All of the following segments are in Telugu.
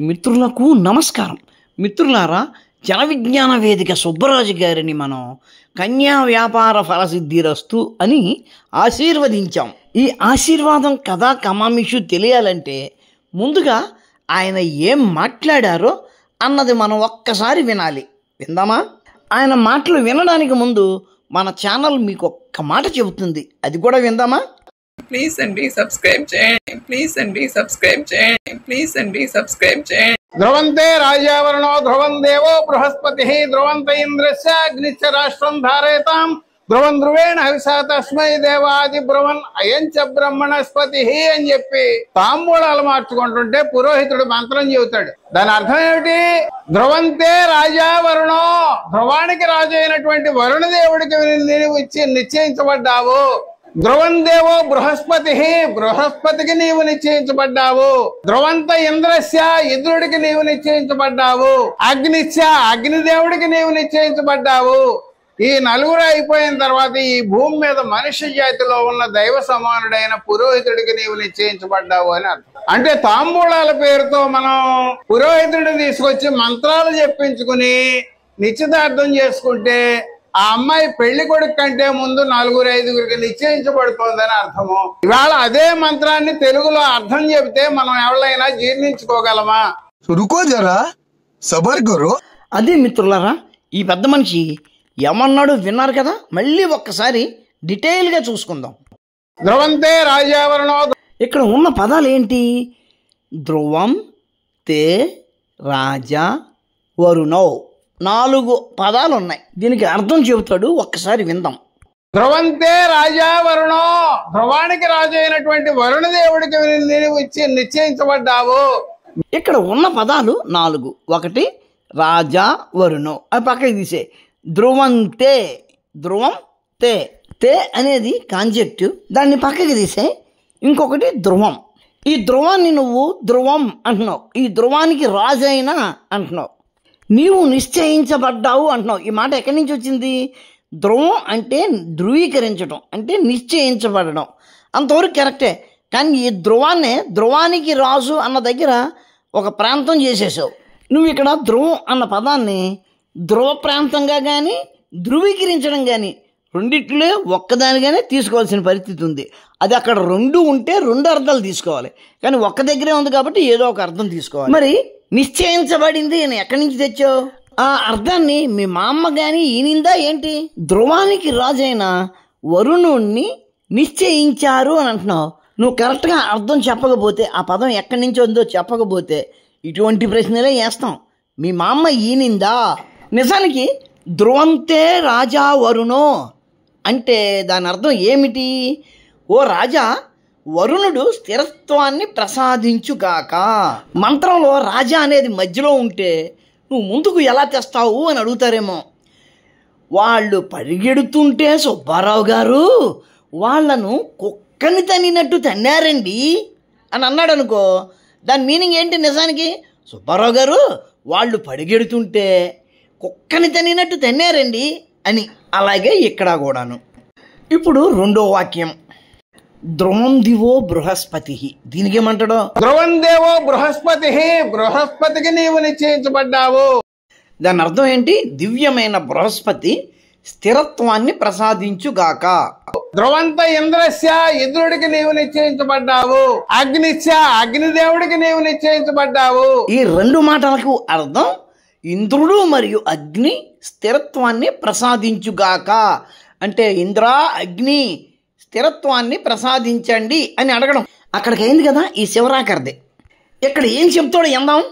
మిత్రులకు నమస్కారం. మిత్రులారా, జన విజ్ఞాన వేదిక సుబ్బరాజు గారిని మనం కన్యా వ్యాపార ఫలసిద్ధిరస్తు అని ఆశీర్వదించాం. ఈ ఆశీర్వాదం కథా కమామిషు తెలియాలంటే ముందుగా ఆయన ఏం మాట్లాడారో అన్నది మనం ఒక్కసారి వినాలి. విందామా? ఆయన మాటలు వినడానికి ముందు మన ఛానల్ మీకు ఒక్క మాట చెబుతుంది, అది కూడా విందామా? ప్లీజ్ అండి సబ్స్క్రైబ్ చేయండి. ప్లీజ్ అండి సబ్స్క్రైబ్ చేయండి. ప్లీజ్ అండి సబ్స్క్రైబ్ చేయండి. ధ్రువంతే రాజావరణో ధ్రువం దేవో బృహస్పతి ధ్రువంత ఇంద్రస్య అగ్నిశ్చ రాష్ట్రం ధారయతాం ధ్రువం ధ్రువేణ హవిషా తస్మై దేవాది బ్రువన్ అయంచ బ్రహ్మణస్పతి అని చెప్పి తాంబూలాలు మార్చుకుంటుంటే పురోహితుడు మంత్రం చెబుతాడు. దాని అర్థం ఏమిటి? ధ్రువంతే రాజావరణో, ధ్రువానికి రాజు అయినటువంటి వరుణదేవుడికి నీవు ఇచ్చి నిశ్చయించబడ్డావు. ధ్రువం దేవో బృహస్పతి, బృహస్పతికి నీవు నిశ్చయించబడ్డావు. ధ్రువంత ఇంద్రస్య, ఇంద్రుడికి నీవు నిశ్చయించబడ్డావు. అగ్నిశ్చ, అగ్నిదేవుడికి నీవు నిశ్చయించబడ్డావు. ఈ నలుగురు అయిపోయిన తర్వాత ఈ భూమి మీద మనుష్య జాతిలో ఉన్న దైవ సమానుడైన పురోహితుడికి నీవు నిశ్చయించబడ్డావు అని అర్థం. అంటే తాంబూలాల పేరుతో మనం పురోహితుడిని తీసుకొచ్చి మంత్రాలు చెప్పించుకుని నిశ్చితార్థం చేసుకుంటే ఆ అమ్మాయి పెళ్లి కొడుకు కంటే ముందు 4-5 నిశ్చయించబడుతోందని అర్థము. ఇవాళ అదే మంత్రాన్ని తెలుగులో అర్థం చెబితే మనం ఎవరైనా జీర్ణించుకోగలమా? రుకో జరా, సబర్ కరో. అదే మిత్రులారా, ఈ పెద్ద మనిషి ఏమన్నాడు విన్నారు కదా, మళ్ళీ ఒక్కసారి డీటెయిల్గా చూసుకుందాం. ధ్రువంతే రాజావరణో, ఇక్కడ ఉన్న పదాలు ఏంటి? ధ్రువం, తే, రాజా, వరుణో, 4 పదాలు ఉన్నాయి. దీనికి అర్థం చెబుతాడు, ఒక్కసారి విందాం. ధ్రువంతే రాజావరణో, ధ్రువానికి రాజు అయినటువంటి వరుణదేవుడికి నీవు ఇచ్చి నిశ్చయించబడ్డావు. ఇక్కడ ఉన్న పదాలు 4. ఒకటి రాజా, వరుణో, అది పక్కకి తీసే. ధ్రువంతే, ధ్రువం తే, తే అనేది కాంజెక్టివ్, దాన్ని పక్కకి తీసే. ఇంకొకటి ధ్రువం. ఈ ధ్రువాన్ని నువ్వు ధ్రువం అంటున్నావు, ఈ ధ్రువానికి రాజు అయినా అంటున్నావు. నీవు నిశ్చయించబడ్డావు అంటున్నావు. ఈ మాట ఎక్కడి నుంచి వచ్చింది? ధ్రువం అంటే ధృవీకరించడం, అంటే నిశ్చయించబడడం, అంతవరకు కరెక్టే. కానీ ఈ ధ్రువాన్నే ధ్రువానికి రాజు అన్న దగ్గర ఒక ప్రాంతం చేసేసావు. నువ్వు ఇక్కడ ధ్రువం అన్న పదాన్ని ధ్రువ ప్రాంతంగా కానీ ధృవీకరించడం కానీ రెండిట్లో ఒక్కదానిగానే తీసుకోవాల్సిన పరిస్థితి ఉంది. అది అక్కడ 2 ఉంటే 2 అర్థాలు తీసుకోవాలి, కానీ ఒక్క దగ్గరే ఉంది కాబట్టి ఏదో ఒక అర్థం తీసుకోవాలి. మరి నిశ్చయించబడింది అని ఎక్కడి నుంచి తెచ్చావు? ఆ అర్థాన్ని మీ మా అమ్మ కానీ ఈనిందా ఏంటి? ధ్రువానికి రాజైన వరుణుణ్ణి నిశ్చయించారు అని అంటున్నావు. నువ్వు కరెక్ట్గా అర్థం చెప్పకపోతే, ఆ పదం ఎక్కడి నుంచి ఉందో చెప్పకపోతే ఇటువంటి ప్రశ్నలే వేస్తాం. మీ మా అమ్మ ఈనిందా? నిజానికి ధ్రువంతే రాజా వరుణో అంటే దాని అర్థం ఏమిటి? ఓ రాజా, వరుణుడు స్థిరత్వాన్ని ప్రసాదించుగాక. మంత్రంలో రాజా అనేది మధ్యలో ఉంటే నువ్వు ముందుకు ఎలా తెస్తావు అని అడుగుతారేమో. వాళ్ళు పరిగెడుతుంటే సుబ్బారావు గారు వాళ్ళను కుక్కని తన్నినట్టు తన్నారండి అని అన్నాడు అనుకో, దాని మీనింగ్ ఏంటి? నిజానికి సుబ్బారావు గారు వాళ్ళు పరిగెడుతుంటే కుక్కని తన్నినట్టు తన్నారండి అని. అలాగే ఇక్కడ కూడాను. ఇప్పుడు 2వ వాక్యం, ధ్రువం దివో బృహస్పతి. దీనికి ఏమంటాడో? ధ్రువం దేవో బృహస్పతి, బృహస్పతికి నీవు నిశ్చయించబడ్డావు. దాని అర్థం ఏంటి? దివ్యమైన బృహస్పతి స్థిరత్వాన్ని ప్రసాదించుగాక. ధ్రువంత ఇంద్రస్య, ఇంద్రుడికి నీవు నిశ్చయించబడ్డావు. అగ్నిశ్చ, అగ్నిదేవుడికి నీవు నిశ్చయించబడ్డావు. ఈ 2 మాటలకు అర్థం ఇంద్రుడు మరియు అగ్ని స్థిరత్వాన్ని ప్రసాదించుగాక. అంటే ఇంద్ర, అగ్ని స్థిరత్వాన్ని ప్రసాదించండి అని అడగడం. అక్కడికి అయింది కదా ఈ శివరాకర్ది. ఇక్కడ ఏం చెప్తాడు ఎందాం?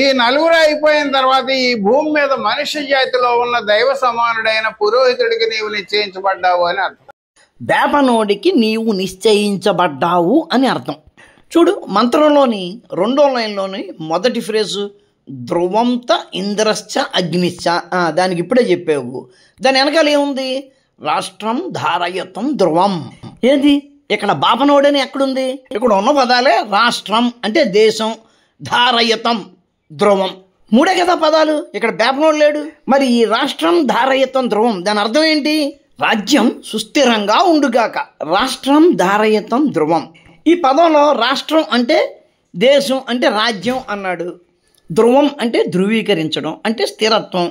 ఈ 4 అయిపోయిన తర్వాత ఈ భూమి మీద మనుష్య జాతిలో ఉన్న దైవ సమానుడైన పురోహితుడికి నీవు నిశ్చయించబడ్డావు అని అర్థం. వేపనోడికి నీవు నిశ్చయించబడ్డావు అని అర్థం. చూడు, మంత్రంలోని 2వ లైన్లోని మొదటి ఫ్రేజు ధ్రువంత ఇంద్రశ్చ అగ్నిశ్చ, దానికి ఇప్పుడే చెప్పావు. దాని వెనకాల ఏముంది? రాష్ట్రం ధారయతం ధ్రువం. ఏది? ఇక్కడ బాపనోడని ఎక్కడుంది? ఇక్కడ ఉన్న పదాలే రాష్ట్రం అంటే దేశం, ధారయతం ధ్రువం, 3 కదా పదాలు. ఇక్కడ బాపనోడు లేడు. మరి ఈ రాష్ట్రం ధారయతం ధ్రువం దాని అర్థం ఏంటి? రాజ్యం సుస్థిరంగా ఉండుగాక. రాష్ట్రం ధారయతం ధ్రువం. ఈ పదంలో రాష్ట్రం అంటే దేశం అంటే రాజ్యం అన్నాడు, ధ్రువం అంటే ధృవీకరించడం, అంటే స్థిరత్వం.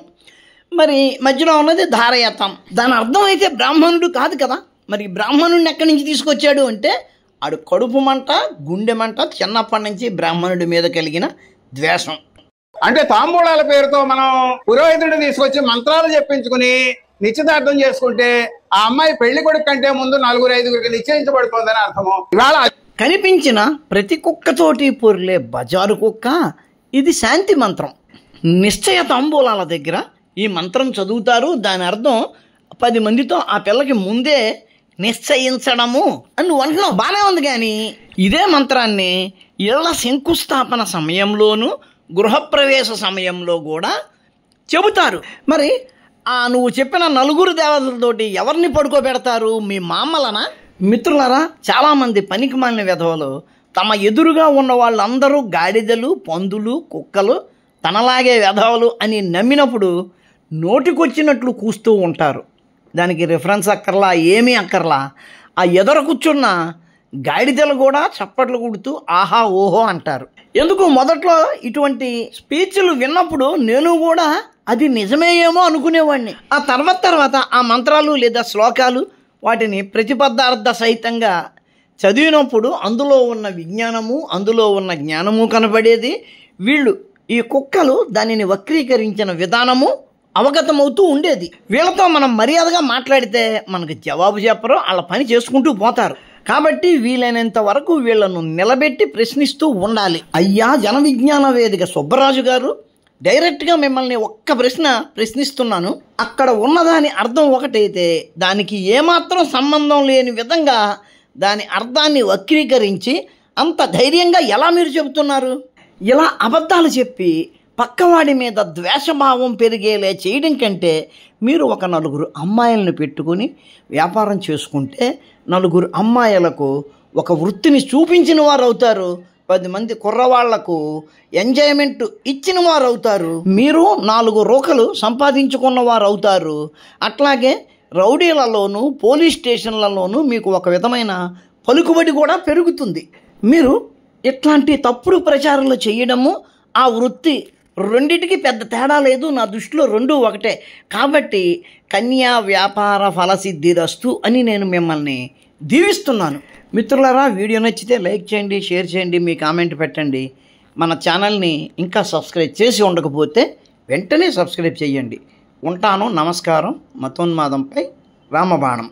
మరి మధ్యలో ఉన్నది ధారయత్వం. దాని అర్థం అయితే బ్రాహ్మణుడు కాదు కదా. మరి బ్రాహ్మణుడిని ఎక్కడి నుంచి తీసుకొచ్చాడు అంటే ఆడు కడుపు మంట, గుండె మంట, చిన్నప్పటి నుంచి బ్రాహ్మణుడి మీద కలిగిన ద్వేషం. అంటే తాంబూలాల పేరుతో మనం పురోహితుడిని తీసుకొచ్చి మంత్రాలు చెప్పించుకుని నిశ్చితార్థం చేసుకుంటే ఆ అమ్మాయి పెళ్లి కొడుకు కంటే ముందు 4-5 నిశ్చయించబడుతుందని అర్థము. ఇవాళ కనిపించిన ప్రతి కుక్కతోటి పొర్లే బజారు కుక్క ఇది శాంతి మంత్రం. నిశ్చయ తాంబూలాల దగ్గర ఈ మంత్రం చదువుతారు. దాని అర్థం 10 మందితో ఆ పిల్లకి ముందే నిశ్చయించడము అని నువ్వు అంటున్నావు, బాగానే ఉంది. కానీ ఇదే మంత్రాన్ని ఇళ్ల శంకుస్థాపన సమయంలోనూ గృహప్రవేశ సమయంలో కూడా చెబుతారు. మరి నువ్వు చెప్పిన 4 దేవతలతోటి ఎవరిని పడుకోబెడతారు? మీ మామలనా? మిత్రులారా, చాలామంది పనికిమాలిన వెధవలు తమ ఎదురుగా ఉన్న వాళ్ళందరూ గాడిదలు, పందులు, కుక్కలు, తనలాగే వెధవలు అని నమ్మినప్పుడు నోటికొచ్చినట్లు కూస్తూ ఉంటారు. దానికి రిఫరెన్స్ అక్కర్లా, ఏమీ అక్కర్లా. ఆ ఎదురు కూర్చున్న గాడిదలు కూడా చప్పట్లు కొడుతూ ఆహా ఓహో అంటారు. ఎందుకు? మొదట్లో ఇటువంటి స్పీచ్లు విన్నప్పుడు నేను కూడా అది నిజమే ఏమో అనుకునేవాడిని. ఆ తర్వాత ఆ మంత్రాలు లేదా శ్లోకాలు వాటిని ప్రతిపదార్థ సహితంగా చదివినప్పుడు అందులో ఉన్న విజ్ఞానము, అందులో ఉన్న జ్ఞానము కనబడేది. వీళ్ళు ఈ కుక్కలు దానిని వక్రీకరించిన విధానము అవగతమవుతూ ఉండేది. వీళ్ళతో మనం మర్యాదగా మాట్లాడితే మనకు జవాబు చెప్పరు, వాళ్ళ పని చేసుకుంటూ పోతారు. కాబట్టి వీలైనంత వరకు వీళ్లను నిలబెట్టి ప్రశ్నిస్తూ ఉండాలి. అయ్యా జన విజ్ఞాన వేదిక సుబ్బరాజు గారు, డైరెక్ట్గా మిమ్మల్ని ఒక్క ప్రశ్న ప్రశ్నిస్తున్నాను. అక్కడ ఉన్నదాని అర్థం ఒకటైతే దానికి ఏమాత్రం సంబంధం లేని విధంగా దాని అర్థాన్ని వక్రీకరించి అంత ధైర్యంగా ఎలా మీరు చెబుతున్నారు? ఇలా అబద్ధాలు చెప్పి పక్కవాడి మీద ద్వేషభావం పెరిగేలా చేయడం కంటే మీరు ఒక 4 అమ్మాయిలను పెట్టుకుని వ్యాపారం చేసుకుంటే 4 అమ్మాయిలకు ఒక వృత్తిని చూపించిన వారు అవుతారు. 10 మంది కుర్రవాళ్లకు ఎంజాయ్మెంట్ ఇచ్చిన వారు అవుతారు. మీరు 4 రూకలు సంపాదించుకున్న వారు అవుతారు. అట్లాగే రౌడీలలోనూ పోలీస్ స్టేషన్లలోనూ మీకు ఒక విధమైన పలుకుబడి కూడా పెరుగుతుంది. మీరు ఇట్లాంటి తప్పుడు ప్రచారాలు చేయడము, ఆ వృత్తి రెండిటికి పెద్ద తేడా లేదు. నా దృష్టిలో 2 ఒకటే. కాబట్టి కన్యా వ్యాపార ఫలసిద్ధిరస్తు అని నేను మిమ్మల్ని దీవిస్తున్నాను. మిత్రులారా, వీడియో నచ్చితే లైక్ చేయండి, షేర్ చేయండి, మీ కామెంట్ పెట్టండి. మన ఛానల్ని ఇంకా సబ్స్క్రైబ్ చేసి ఉండకపోతే వెంటనే సబ్స్క్రైబ్ చేయండి. ఉంటాను. నమస్కారం. మతోన్మాదంపై రామబాణం.